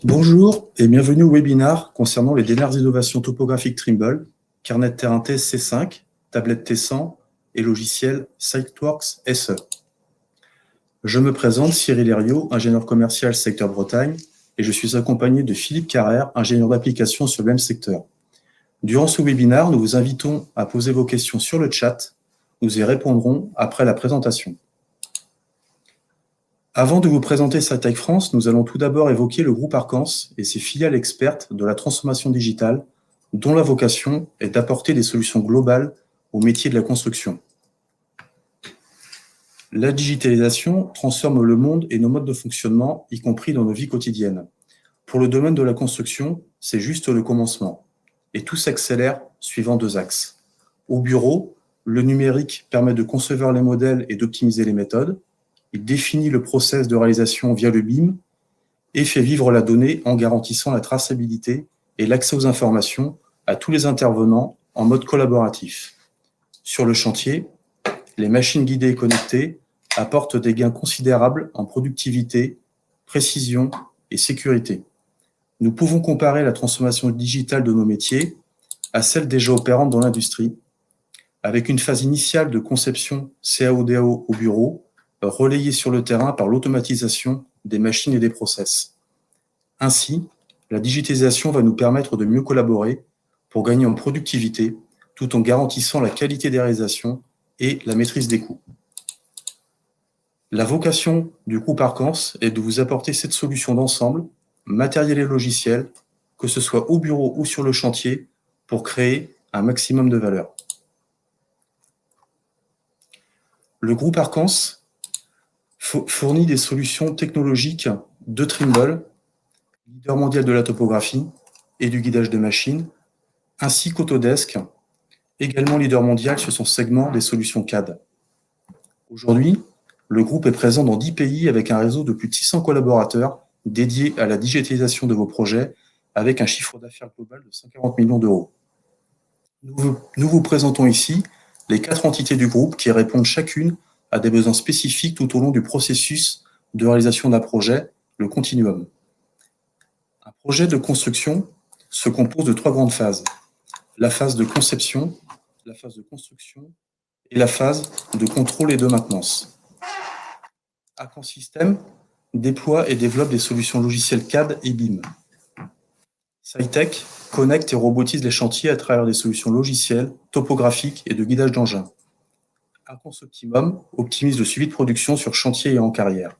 Bonjour et bienvenue au webinaire concernant les dernières innovations topographiques Trimble, carnet de terrain TSC5, tablette T100 et logiciel Siteworks SE. Je me présente, Cyril Herriot, ingénieur commercial secteur Bretagne, et je suis accompagné de Philippe Carrère, ingénieur d'application sur le même secteur. Durant ce webinaire, nous vous invitons à poser vos questions sur le chat. Nous y répondrons après la présentation. Avant de vous présenter SITEC France, nous allons tout d'abord évoquer le groupe Arcans et ses filiales expertes de la transformation digitale, dont la vocation est d'apporter des solutions globales aux métiers de la construction. La digitalisation transforme le monde et nos modes de fonctionnement, y compris dans nos vies quotidiennes. Pour le domaine de la construction, c'est juste le commencement. Et tout s'accélère suivant deux axes. Au bureau, le numérique permet de concevoir les modèles et d'optimiser les méthodes. Il définit le process de réalisation via le BIM et fait vivre la donnée en garantissant la traçabilité et l'accès aux informations à tous les intervenants en mode collaboratif. Sur le chantier, les machines guidées et connectées apportent des gains considérables en productivité, précision et sécurité. Nous pouvons comparer la transformation digitale de nos métiers à celle déjà opérante dans l'industrie, avec une phase initiale de conception CAO-DAO au bureau, relayée sur le terrain par l'automatisation des machines et des process. Ainsi, la digitalisation va nous permettre de mieux collaborer pour gagner en productivité, tout en garantissant la qualité des réalisations et la maîtrise des coûts. La vocation du groupe Arcans est de vous apporter cette solution d'ensemble, matériel et logiciel, que ce soit au bureau ou sur le chantier, pour créer un maximum de valeur. Le groupe Arcans fournit des solutions technologiques de Trimble, leader mondial de la topographie et du guidage de machines, ainsi qu'Autodesk, également leader mondial sur son segment des solutions CAD. Aujourd'hui, le groupe est présent dans 10 pays avec un réseau de plus de 600 collaborateurs dédiés à la digitalisation de vos projets, avec un chiffre d'affaires global de 140 millions d'euros. Nous vous présentons ici les 4 entités du groupe qui répondent chacune à des besoins spécifiques tout au long du processus de réalisation d'un projet, le continuum. Un projet de construction se compose de 3 grandes phases. La phase de conception, la phase de construction et la phase de contrôle et de maintenance. Arcans System déploie et développe des solutions logicielles CAD et BIM. SITEC connecte et robotise les chantiers à travers des solutions logicielles, topographiques et de guidage d'engins. Arcans Optimum optimise le suivi de production sur chantier et en carrière.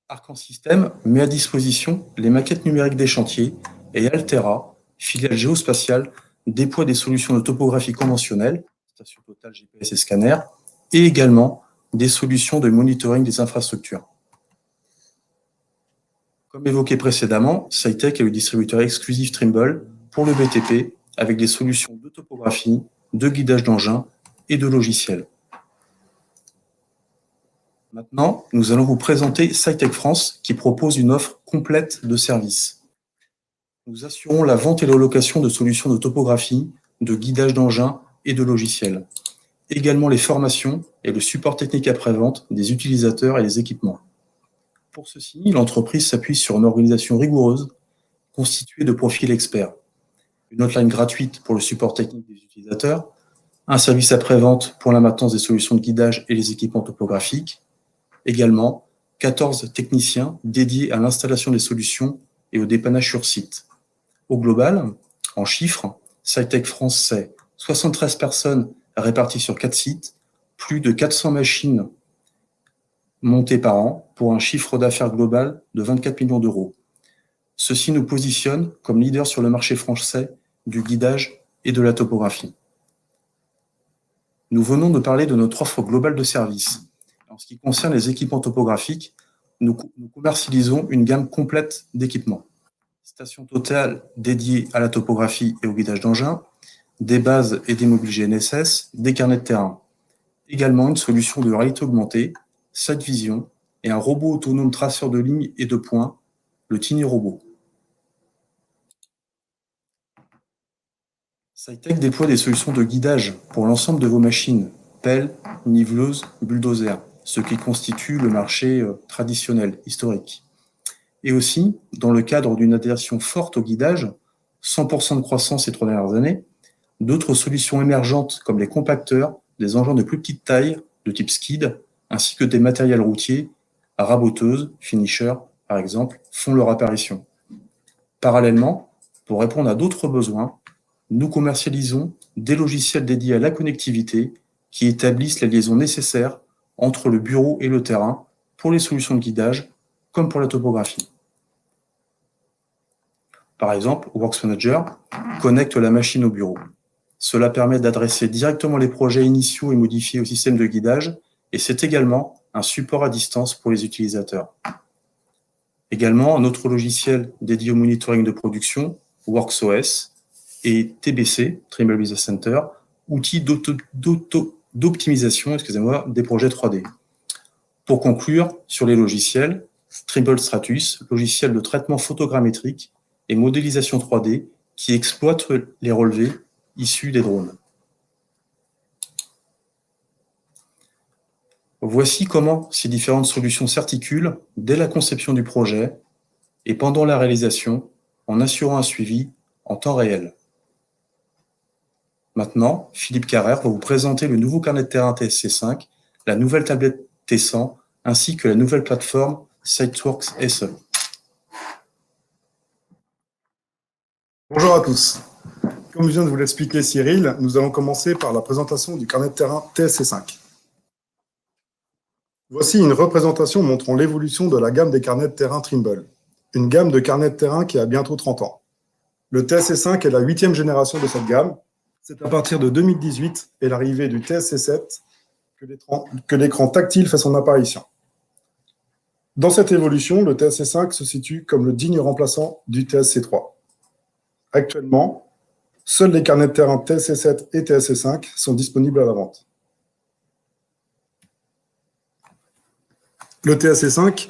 Arcans System met à disposition les maquettes numériques des chantiers et Altera, filiale géospatiale, déploie des solutions de topographie conventionnelle, station totale, GPS et scanner, et également des solutions de monitoring des infrastructures. Comme évoqué précédemment, SITEC est le distributeur exclusif Trimble pour le BTP avec des solutions de topographie, de guidage d'engins et de logiciels. Maintenant, nous allons vous présenter SITEC France qui propose une offre complète de services. Nous assurons la vente et la location de solutions de topographie, de guidage d'engins et de logiciels. Également les formations et le support technique après-vente des utilisateurs et des équipements. Pour ceci, l'entreprise s'appuie sur une organisation rigoureuse constituée de profils experts. Une hotline gratuite pour le support technique des utilisateurs, un service après-vente pour la maintenance des solutions de guidage et les équipements topographiques, également 14 techniciens dédiés à l'installation des solutions et au dépannage sur site. Au global, en chiffres, SITEC France, c'est 73 personnes réparties sur 4 sites, plus de 400 machines montées par an pour un chiffre d'affaires global de 24 millions d'euros. Ceci nous positionne comme leader sur le marché français du guidage et de la topographie. Nous venons de parler de notre offre globale de services. En ce qui concerne les équipements topographiques, nous commercialisons une gamme complète d'équipements. Station totale dédiée à la topographie et au guidage d'engins, des bases et des mobiles GNSS, des carnets de terrain. Également une solution de réalité augmentée, Site Vision et un robot autonome traceur de lignes et de points, le Tiny Robot. SITEC déploie des solutions de guidage pour l'ensemble de vos machines, pelles, niveleuses, bulldozers, ce qui constitue le marché traditionnel, historique. Et aussi, dans le cadre d'une adhésion forte au guidage, 100% de croissance ces 3 dernières années, d'autres solutions émergentes comme les compacteurs, des engins de plus petite taille, de type skid, ainsi que des matériels routiers, raboteuses, finishers, par exemple, font leur apparition. Parallèlement, pour répondre à d'autres besoins, nous commercialisons des logiciels dédiés à la connectivité qui établissent les liaisons nécessaires entre le bureau et le terrain pour les solutions de guidage comme pour la topographie. Par exemple, WorksManager connecte la machine au bureau. Cela permet d'adresser directement les projets initiaux et modifiés au système de guidage, et c'est également un support à distance pour les utilisateurs. Également, un autre logiciel dédié au monitoring de production, WorksOS, et TBC, Trimble Business Center, outil d'optimisation des projets 3D. Pour conclure, sur les logiciels, Trimble Stratus, logiciel de traitement photogrammétrique et modélisation 3D qui exploite les relevés issus des drones. Voici comment ces différentes solutions s'articulent dès la conception du projet et pendant la réalisation en assurant un suivi en temps réel. Maintenant, Philippe Carrère va vous présenter le nouveau carnet de terrain TSC5, la nouvelle tablette T100 ainsi que la nouvelle plateforme SiteWorks SE. Bonjour à tous. Comme vient de vous l'expliquer Cyril, nous allons commencer par la présentation du carnet de terrain TSC5. Voici une représentation montrant l'évolution de la gamme des carnets de terrain Trimble, une gamme de carnets de terrain qui a bientôt 30 ans. Le TSC5 est la 8e génération de cette gamme. C'est à partir de 2018 et l'arrivée du TSC7 que l'écran tactile fait son apparition. Dans cette évolution, le TSC5 se situe comme le digne remplaçant du TSC3. Actuellement, seuls les carnets de terrain TSC7 et TSC5 sont disponibles à la vente. Le TSC5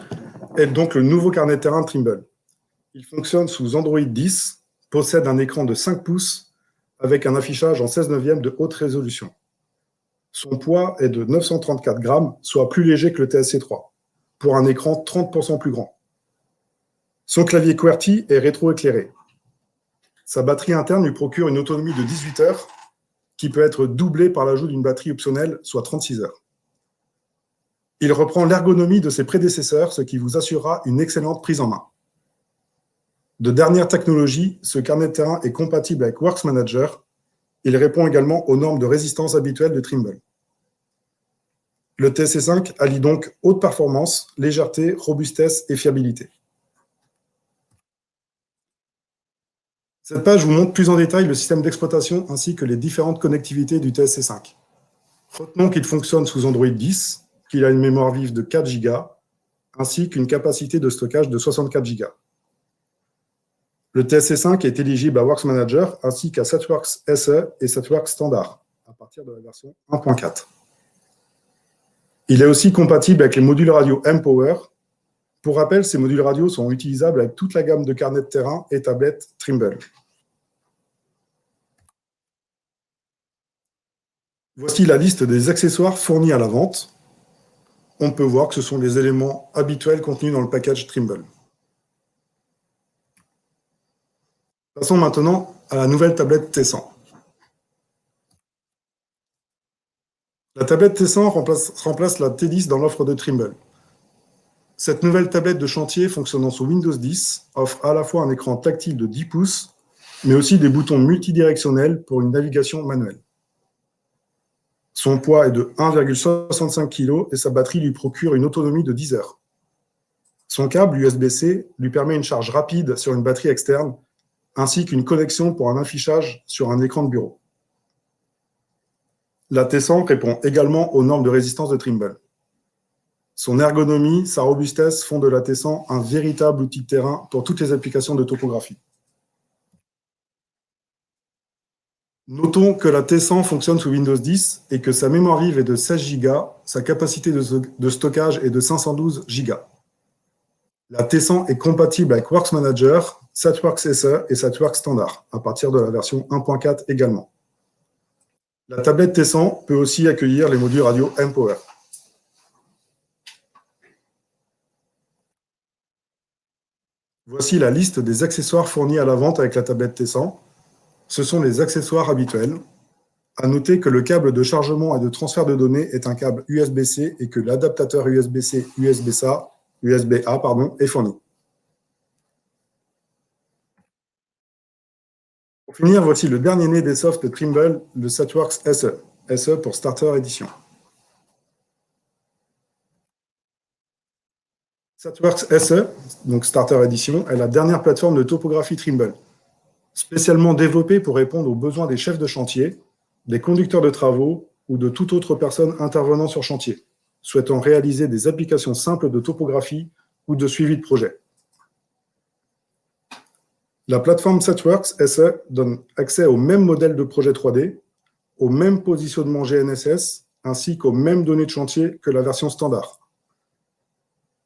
est donc le nouveau carnet de terrain Trimble. Il fonctionne sous Android 10, possède un écran de 5 pouces avec un affichage en 16/9 de haute résolution. Son poids est de 934 grammes, soit plus léger que le TSC3, pour un écran 30% plus grand. Son clavier QWERTY est rétroéclairé. Sa batterie interne lui procure une autonomie de 18 heures, qui peut être doublée par l'ajout d'une batterie optionnelle, soit 36 heures. Il reprend l'ergonomie de ses prédécesseurs, ce qui vous assurera une excellente prise en main. De dernière technologie, ce carnet de terrain est compatible avec WorksManager. Il répond également aux normes de résistance habituelles de Trimble. Le TSC5 allie donc haute performance, légèreté, robustesse et fiabilité. Cette page vous montre plus en détail le système d'exploitation ainsi que les différentes connectivités du TSC5. Retenons qu'il fonctionne sous Android 10, qu'il a une mémoire vive de 4 Go, ainsi qu'une capacité de stockage de 64 Go. Le TSC5 est éligible à WorksManager ainsi qu'à SiteWorks SE et SiteWorks Standard, à partir de la version 1.4. Il est aussi compatible avec les modules radio mPower. Pour rappel, ces modules radio sont utilisables avec toute la gamme de carnets de terrain et tablettes Trimble. Voici la liste des accessoires fournis à la vente. On peut voir que ce sont les éléments habituels contenus dans le package Trimble. Passons maintenant à la nouvelle tablette T100. La tablette T100 remplace la T10 dans l'offre de Trimble. Cette nouvelle tablette de chantier fonctionnant sous Windows 10 offre à la fois un écran tactile de 10 pouces, mais aussi des boutons multidirectionnels pour une navigation manuelle. Son poids est de 1,65 kg et sa batterie lui procure une autonomie de 10 heures. Son câble USB-C lui permet une charge rapide sur une batterie externe, ainsi qu'une connexion pour un affichage sur un écran de bureau. La T100 répond également aux normes de résistance de Trimble. Son ergonomie, sa robustesse font de la T100 un véritable outil de terrain pour toutes les applications de topographie. Notons que la T100 fonctionne sous Windows 10 et que sa mémoire vive est de 16 Go, sa capacité de stockage est de 512 Go. La T100 est compatible avec WorksManager, SiteWorks SE et SiteWorks Standard, à partir de la version 1.4 également. La tablette T100 peut aussi accueillir les modules radio mPower. Voici la liste des accessoires fournis à la vente avec la tablette T100. Ce sont les accessoires habituels. À noter que le câble de chargement et de transfert de données est un câble USB-C et que l'adaptateur USB-C, USB-A est fourni. Pour finir, voici le dernier né des softs de Trimble, le SatWorks SE. SE pour Starter Edition. SatWorks SE, donc Starter Edition, est la dernière plateforme de topographie Trimble, spécialement développée pour répondre aux besoins des chefs de chantier, des conducteurs de travaux ou de toute autre personne intervenant sur chantier, souhaitant réaliser des applications simples de topographie ou de suivi de projet. La plateforme SatWorks SE donne accès au même modèle de projet 3D, au même positionnement GNSS, ainsi qu'aux mêmes données de chantier que la version standard.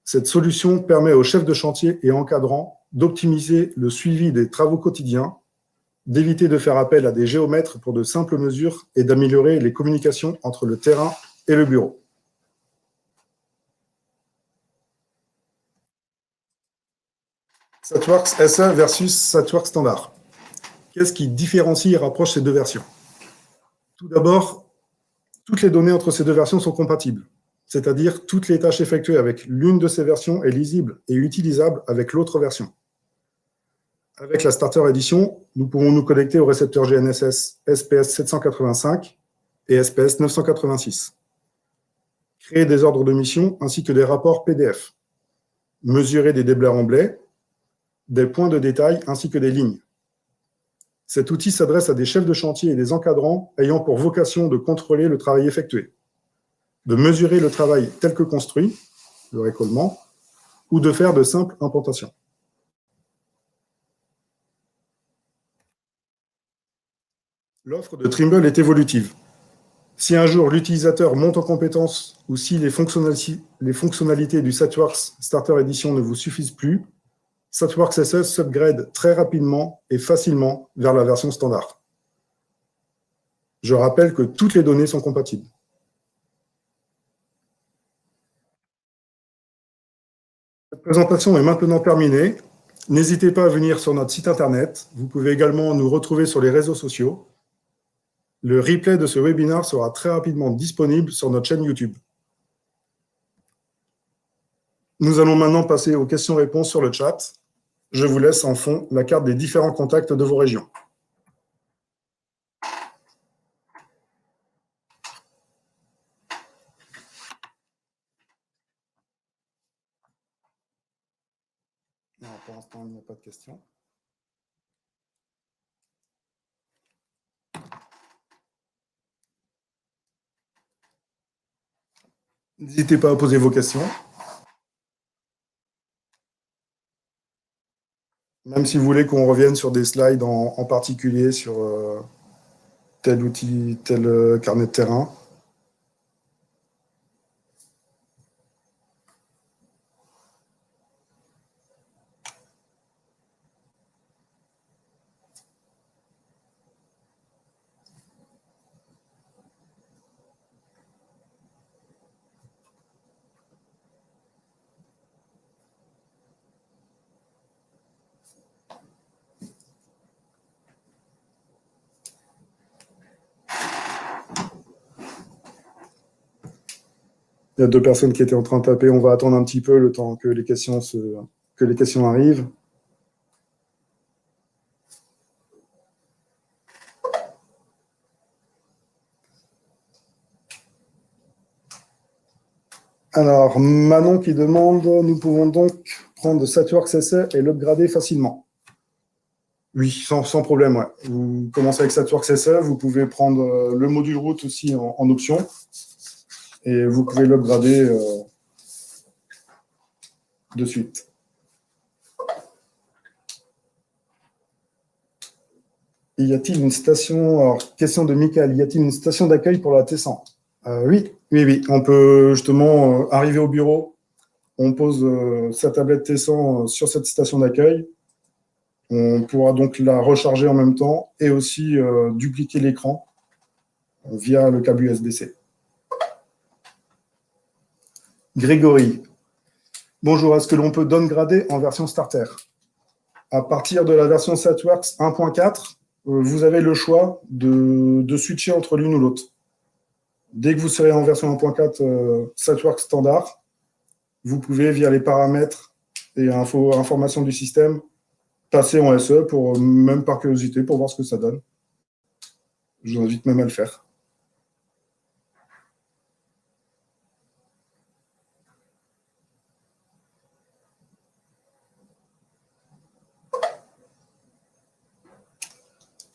Cette solution permet aux chefs de chantier et encadrants d'optimiser le suivi des travaux quotidiens, d'éviter de faire appel à des géomètres pour de simples mesures et d'améliorer les communications entre le terrain et le bureau. SatWorks SE versus SatWorks Standard. Qu'est-ce qui différencie et rapproche ces deux versions? Tout d'abord, toutes les données entre ces deux versions sont compatibles, c'est-à-dire toutes les tâches effectuées avec l'une de ces versions est lisible et utilisable avec l'autre version. Avec la Starter Edition, nous pouvons nous connecter au récepteur GNSS SPS 785 et SPS 986, créer des ordres de mission ainsi que des rapports PDF, mesurer des déblais en blé, des points de détail ainsi que des lignes. Cet outil s'adresse à des chefs de chantier et des encadrants ayant pour vocation de contrôler le travail effectué, de mesurer le travail tel que construit, le récollement, ou de faire de simples implantations. L'offre de Trimble est évolutive. Si un jour l'utilisateur monte en compétence ou si les fonctionnalités du SatWorks Starter Edition ne vous suffisent plus, SatWorks SE s'upgrade très rapidement et facilement vers la version standard. Je rappelle que toutes les données sont compatibles. Cette présentation est maintenant terminée. N'hésitez pas à venir sur notre site internet. Vous pouvez également nous retrouver sur les réseaux sociaux. Le replay de ce webinaire sera très rapidement disponible sur notre chaîne YouTube. Nous allons maintenant passer aux questions-réponses sur le chat. Je vous laisse en fond la carte des différents contacts de vos régions. Non, pour l'instant, il n'y a pas de questions. N'hésitez pas à poser vos questions. Même si vous voulez qu'on revienne sur des slides en particulier sur tel outil, tel carnet de terrain. Il y a deux personnes qui étaient en train de taper. On va attendre un petit peu le temps que les questions arrivent. Alors, Manon qui demande, nous pouvons donc prendre SatWorks SE et l'upgrader facilement. Oui, sans problème. Ouais. Vous commencez avec SatWorks SE, vous pouvez prendre le module route aussi en option et vous pouvez l'upgrader de suite. Y a-t-il une station, alors question de Michael, y a-t-il une station d'accueil pour la T100? Oui. On peut justement arriver au bureau, on pose sa tablette T100 sur cette station d'accueil. On pourra donc la recharger en même temps et aussi dupliquer l'écran via le câble USB-C. Grégory, bonjour, est-ce que l'on peut downgrader en version starter? À partir de la version SatWorks 1.4, vous avez le choix de switcher entre l'une ou l'autre. Dès que vous serez en version 1.4 SatWorks standard, vous pouvez, via les paramètres et informations du système, passer en SE, même par curiosité, pour voir ce que ça donne. Je vous invite même à le faire.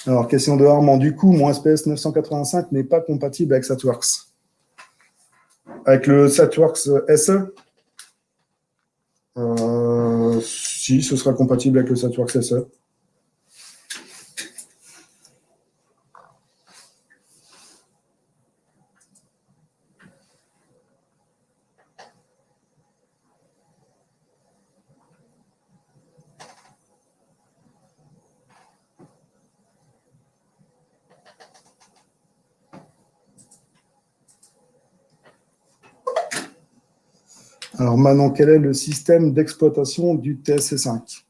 Alors, question de Armand. Du coup, mon SPS 985 n'est pas compatible avec SatWorks. Avec le SatWorks SE, si, ce sera compatible avec le SatWorks SE. Alors maintenant, quel est le système d'exploitation du TSC5?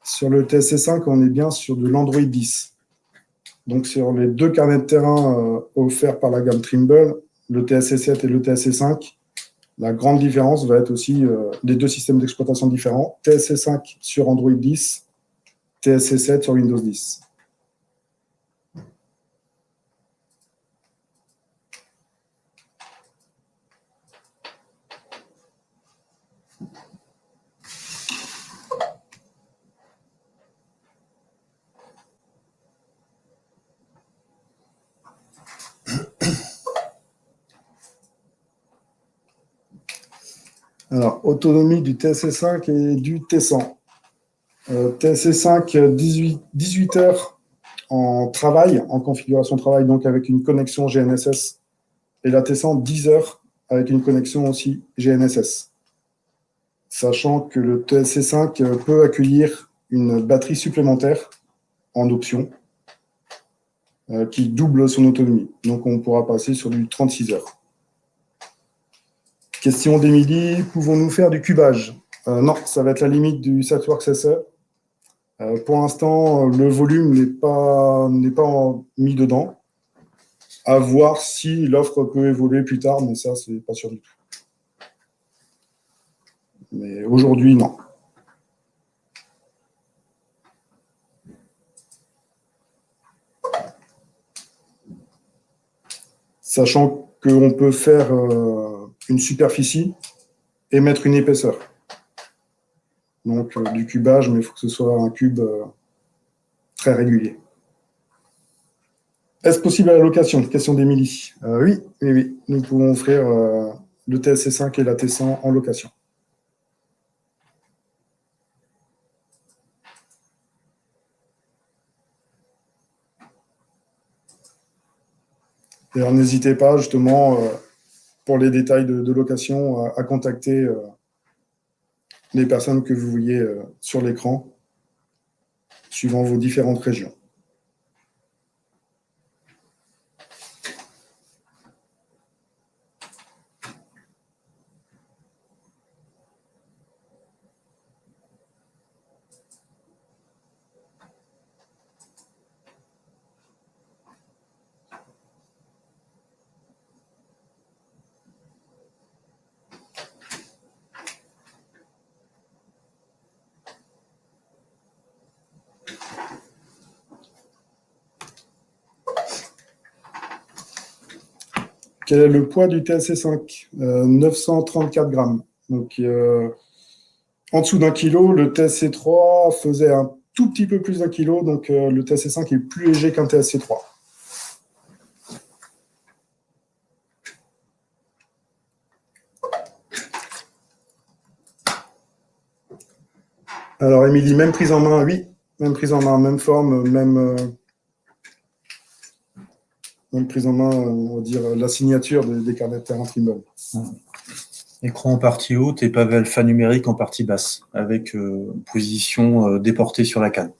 Sur le TSC5, on est bien sur de l'Android 10. Donc sur les deux carnets de terrain offerts par la gamme Trimble, le TSC7 et le TSC5, la grande différence va être aussi les deux systèmes d'exploitation différents, TSC5 sur Android 10, TSC7 sur Windows 10. Alors, autonomie du TSC5 et du T100. TSC5, 18 heures en travail, en configuration travail, donc avec une connexion GNSS, et la T100, 10 heures avec une connexion aussi GNSS. Sachant que le TSC5 peut accueillir une batterie supplémentaire en option qui double son autonomie. Donc, on pourra passer sur du 36 heures. Question d'Emilie, pouvons-nous faire du cubage? Non, ça va être la limite du SatWorks SE. Pour l'instant, le volume n'est pas mis dedans. À voir si l'offre peut évoluer plus tard, mais ça, c'est pas sûr du tout. Mais aujourd'hui, non. Sachant qu'on peut faire une superficie et mettre une épaisseur. Donc, du cubage, mais il faut que ce soit un cube très régulier. Est-ce possible à la location? Question d'Emilie. Oui, oui, oui. Nous pouvons offrir le TSC5 et la T100 en location. Et n'hésitez pas, justement, pour les détails de location, à contacter les personnes que vous voyez sur l'écran, suivant vos différentes régions. Quel est le poids du TSC5? 934 grammes. Donc, en dessous d'un kilo, le TSC3 faisait un tout petit peu plus d'un kilo, donc le TSC5 est plus léger qu'un TSC3. Alors, Émilie, même prise en main, oui. Même prise en main, même forme, même prise en main, on va dire, la signature des carnets de terrain Trimble. Écran en partie haute et pavé alphanumérique en partie basse, avec position déportée sur la canne.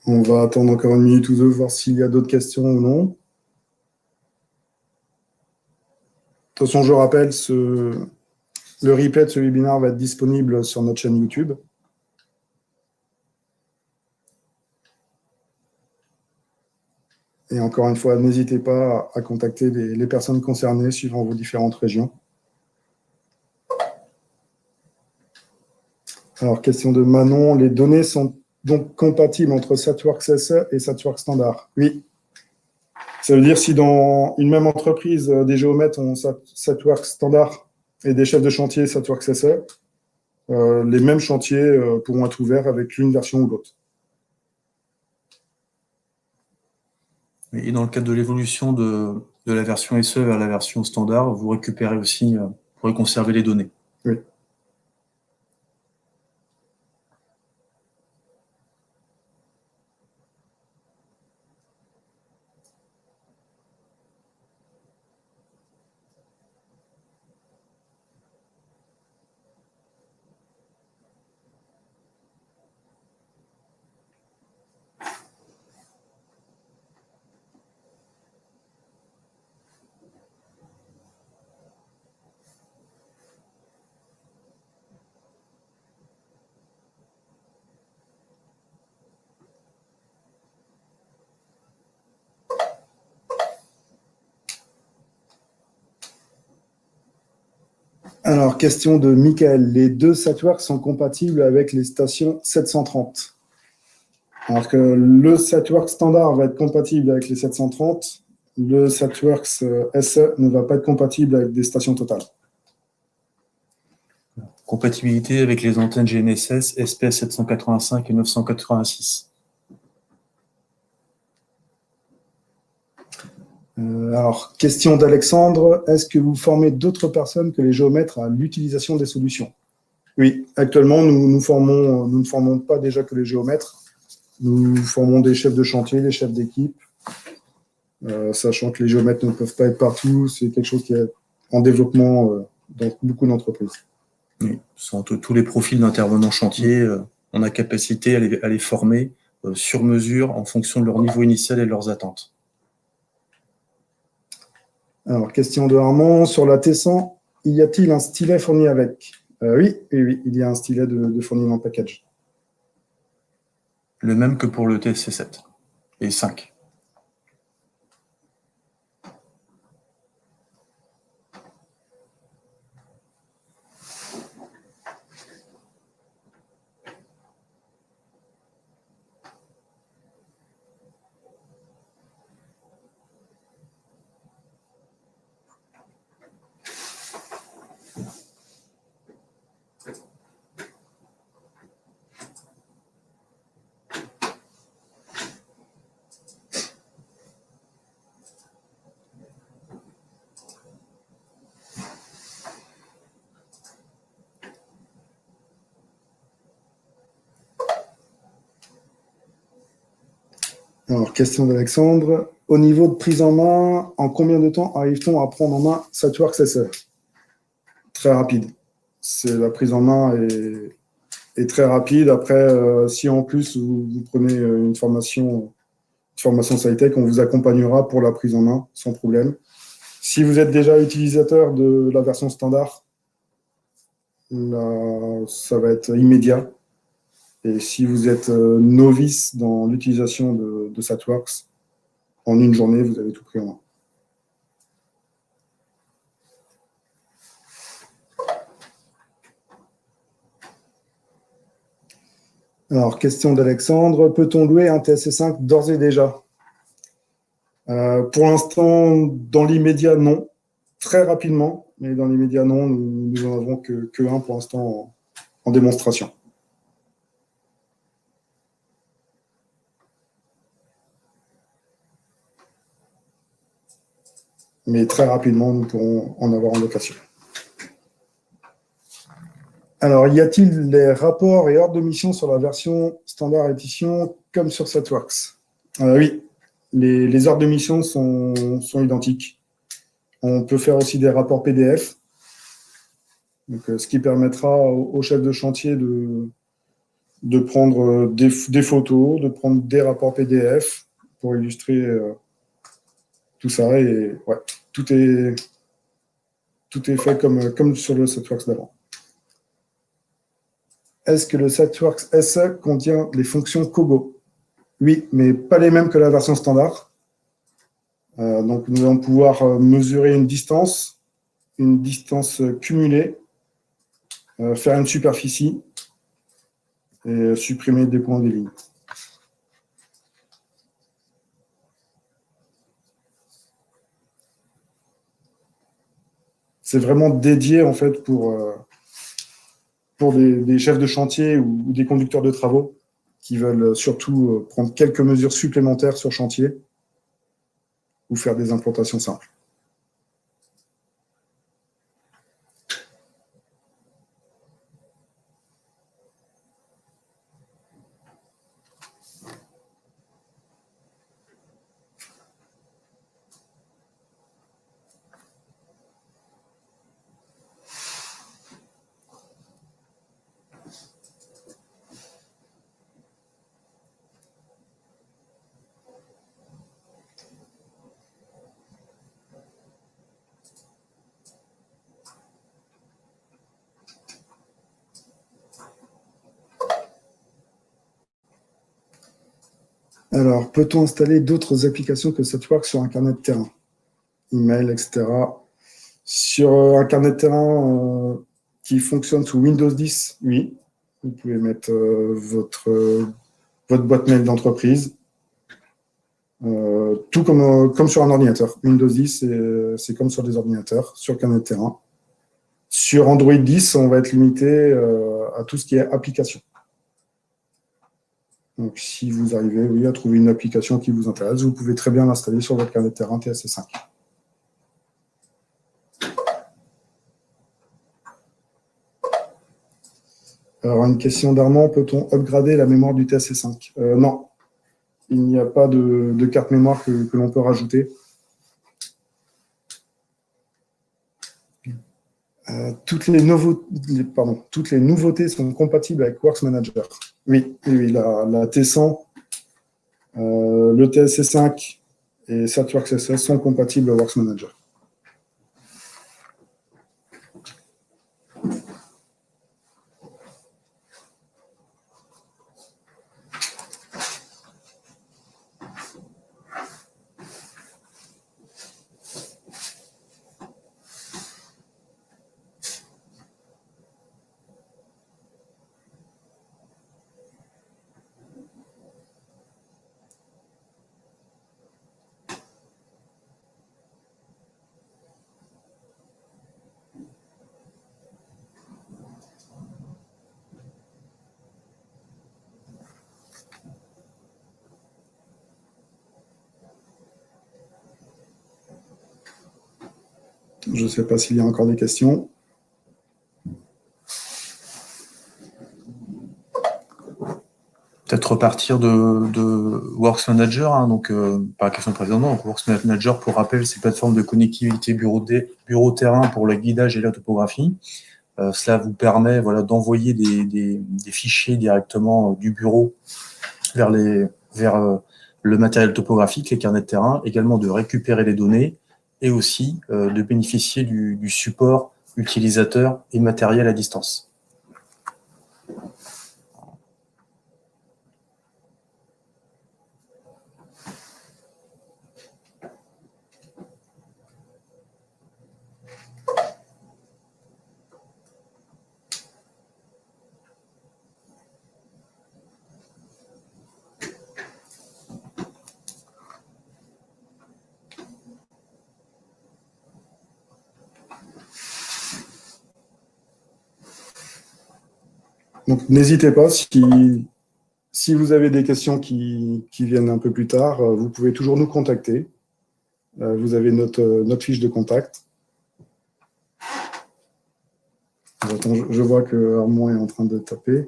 On va attendre encore une minute ou deux, voir s'il y a d'autres questions ou non. De toute façon, je rappelle, le replay de ce webinaire va être disponible sur notre chaîne YouTube. Et encore une fois, n'hésitez pas à contacter les personnes concernées suivant vos différentes régions. Alors, question de Manon, les données sont donc compatibles entre SatWorks SE et SatWorks Standard? Oui. Ça veut dire si dans une même entreprise, des géomètres ont SatWorks Standard et des chefs de chantier SatWorks SE, les mêmes chantiers pourront être ouverts avec l'une version ou l'autre. Et dans le cadre de l'évolution de la version SE vers la version standard, vous récupérez aussi, vous pourrez conserver les données. Oui. Alors, question de Michael. Les deux SatWorks sont compatibles avec les stations 730. Alors que le SatWorks standard va être compatible avec les 730, le SatWorks SE ne va pas être compatible avec des stations totales. Compatibilité avec les antennes GNSS, SPS 785 et 986. Alors, question d'Alexandre. Est-ce que vous formez d'autres personnes que les géomètres à l'utilisation des solutions? Oui, actuellement, nous ne formons pas déjà que les géomètres. Nous formons des chefs de chantier, des chefs d'équipe, sachant que les géomètres ne peuvent pas être partout. C'est quelque chose qui est en développement dans beaucoup d'entreprises. Oui, entre tous les profils d'intervenants chantier, on a capacité à les former sur mesure en fonction de leur niveau initial et de leurs attentes. Alors, question de Armand. Sur la T100, y a-t-il un stylet fourni avec? Oui, il y a un stylet de fourni en package. Le même que pour le TSC7 et 5. Alors, question d'Alexandre. Au niveau de prise en main, en combien de temps arrive-t-on à prendre en main SatWorks SE? Très rapide. La prise en main est très rapide. Après, si en plus vous prenez une formation SciTech, on vous accompagnera pour la prise en main sans problème. Si vous êtes déjà utilisateur de la version standard, là, ça va être immédiat. Et si vous êtes novice dans l'utilisation de SatWorks, en une journée, vous avez tout pris en main. Alors, question d'Alexandre. Peut-on louer un TSC5 d'ores et déjà? Pour l'instant, dans l'immédiat, non. Très rapidement, mais dans l'immédiat, non. Nous n'en avons que un pour l'instant en démonstration. Mais très rapidement, nous pourrons en avoir en location. Alors, y a-t-il des rapports et ordres de mission sur la version standard édition comme sur SatWorks? Oui, les ordres de mission sont identiques. On peut faire aussi des rapports PDF, donc, ce qui permettra au chef de chantier de prendre des photos, de prendre des rapports PDF pour illustrer tout ça. Et ouais, tout est fait comme sur le SetWorks d'avant. Est-ce que le SetWorks SE contient les fonctions Kobo? Oui, mais pas les mêmes que la version standard. Donc, nous allons pouvoir mesurer une distance cumulée, faire une superficie et supprimer des points des lignes. C'est vraiment dédié en fait pour des chefs de chantier ou des conducteurs de travaux qui veulent surtout prendre quelques mesures supplémentaires sur chantier ou faire des implantations simples. Alors, peut-on installer d'autres applications que SetWorks sur un carnet de terrain? Email, etc. Sur un carnet de terrain qui fonctionne sous Windows 10, oui. Vous pouvez mettre votre boîte mail d'entreprise. Tout comme sur un ordinateur. Windows 10, c'est comme sur des ordinateurs, sur carnet de terrain. Sur Android 10, on va être limité à tout ce qui est application. Donc, si vous arrivez oui, à trouver une application qui vous intéresse, vous pouvez très bien l'installer sur votre carnet de terrain TSC5. Alors, une question d'Armand, peut-on upgrader la mémoire du TSC5? Non, il n'y a pas de carte mémoire que l'on peut rajouter. Toutes les nouveautés sont compatibles avec Works Manager. Oui, la T100, le TSC5 et SetWorks SS sont compatibles à Works Manager. Je ne sais pas s'il y a encore des questions. Peut-être repartir de Works Manager, hein, donc pas la question précédente, donc Works Manager, pour rappel, c'est plateforme de connectivité bureau-terrain pour le guidage et la topographie. Cela vous permet voilà, d'envoyer des fichiers directement du bureau vers le matériel topographique, les carnets de terrain, également de récupérer les données et aussi de bénéficier du support utilisateur et matériel à distance. Donc, n'hésitez pas, si vous avez des questions qui viennent un peu plus tard, vous pouvez toujours nous contacter. Vous avez notre fiche de contact. Attends, je vois que Armand est en train de taper.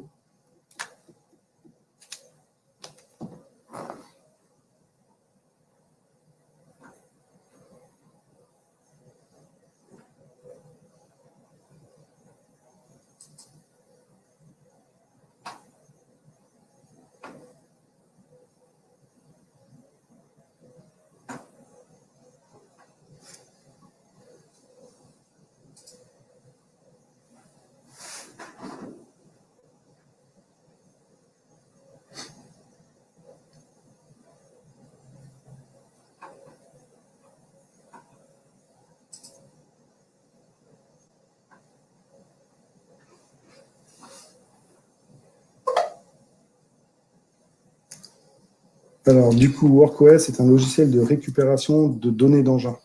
Alors, du coup, WorkOS est un logiciel de récupération de données d'engin.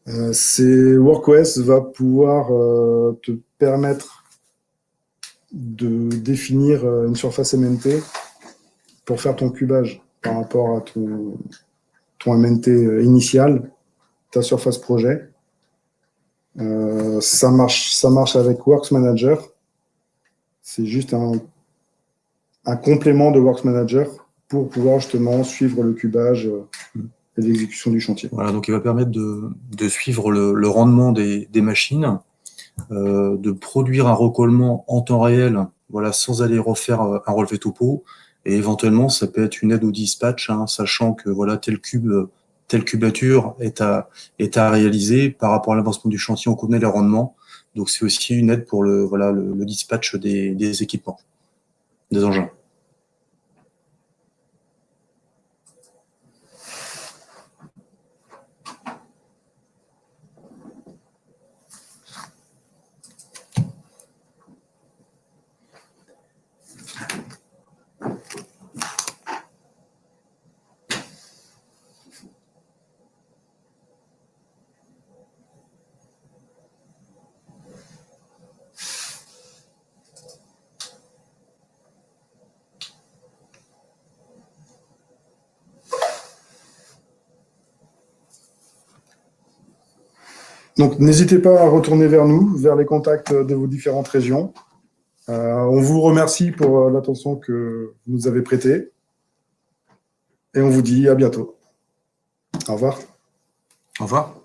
WorkOS va pouvoir te permettre de définir une surface MNT pour faire ton cubage par rapport à ton MNT initial, ta surface projet. Ça marche avec Works Manager. C'est juste un complément de Works Manager pour pouvoir justement suivre le cubage et l'exécution du chantier. Voilà, donc il va permettre de suivre le rendement des machines, de produire un recollement en temps réel, voilà, sans aller refaire un relevé topo. Et éventuellement, ça peut être une aide au dispatch, hein, sachant que voilà, telle cubature est à réaliser par rapport à l'avancement du chantier, on connaît les rendements. Donc c'est aussi une aide pour le dispatch des équipements, des engins. Donc, n'hésitez pas à retourner vers nous, vers les contacts de vos différentes régions. On vous remercie pour l'attention que vous nous avez prêtée. Et on vous dit à bientôt. Au revoir. Au revoir.